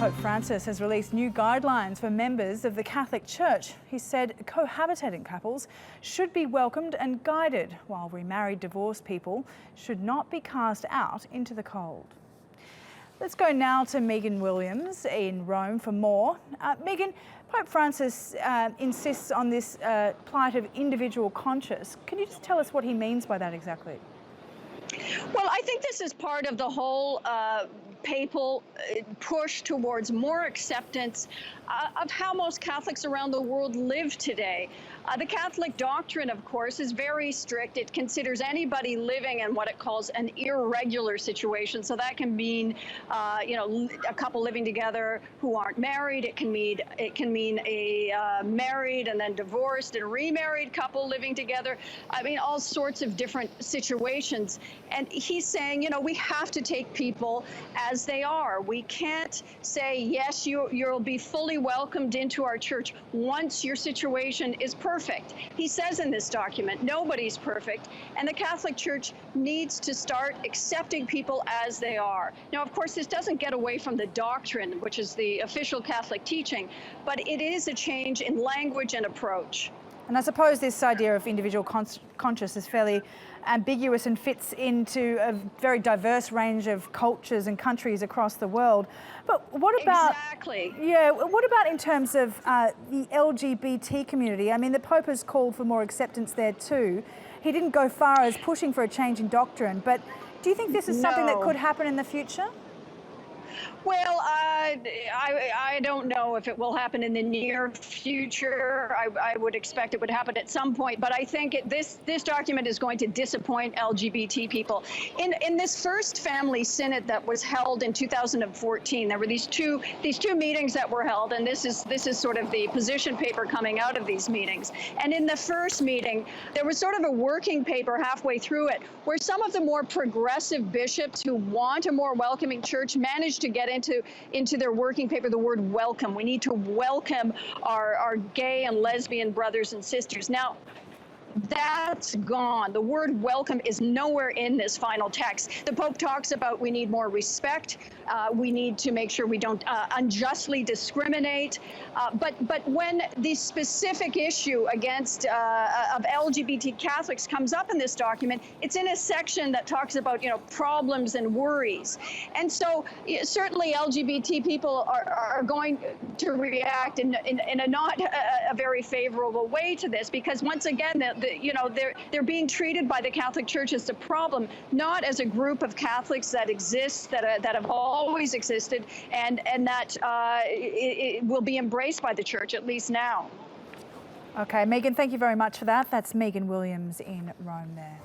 Pope Francis has released new guidelines for members of the Catholic Church. He said cohabitating couples should be welcomed and guided, while remarried divorced people should not be cast out into the cold. Let's go now to Megan Williams in Rome for more. Megan, Pope Francis insists on this plight of individual conscience. Can you just tell us what he means by that exactly? Well, I think this is part of the whole papal push towards more acceptance of how most Catholics around the world live today. The Catholic doctrine, of course, is very strict. It considers anybody living in what it calls an irregular situation. So that can mean, a couple living together who aren't married. It can mean a married and then divorced and remarried couple living together. I mean, all sorts of different situations. And he's saying, we have to take people as they are. We can't say, yes, you'll be fully welcomed into our church once your situation is perfect. He says in this document, nobody's perfect, and the Catholic Church needs to start accepting people as they are. Now, of course, this doesn't get away from the doctrine, which is the official Catholic teaching, but it is a change in language and approach. And I suppose this idea of individual conscience is fairly ambiguous and fits into a very diverse range of cultures and countries across the world. But what about... Exactly. Yeah, what about in terms of the LGBT community? I mean, the Pope has called for more acceptance there too. He didn't go far as pushing for a change in doctrine, but do you think this is something that could happen in the future? Well, I don't know if it will happen in the near future. I would expect it would happen at some point, but I think this document is going to disappoint LGBT people. In this first family synod that was held in 2014, there were these two meetings that were held, and this is sort of the position paper coming out of these meetings. And in the first meeting, there was sort of a working paper halfway through it, where some of the more progressive bishops who want a more welcoming church managed to get into their working paper the word welcome. We need to welcome our gay and lesbian brothers and sisters. Now, that's gone. The word welcome is nowhere in this final text. The Pope talks about we need more respect. We need to make sure we don't unjustly discriminate. But when the specific issue against of LGBT Catholics comes up in this document, it's in a section that talks about problems and worries. And so certainly LGBT people are going to react in a not a very favorable way to this, because once again they're being treated by the Catholic Church as a problem, not as a group of Catholics that exists, that have always existed, and that it will be embraced by the Church, at least now. Okay, Megan, thank you very much for that. That's Megan Williams in Rome there.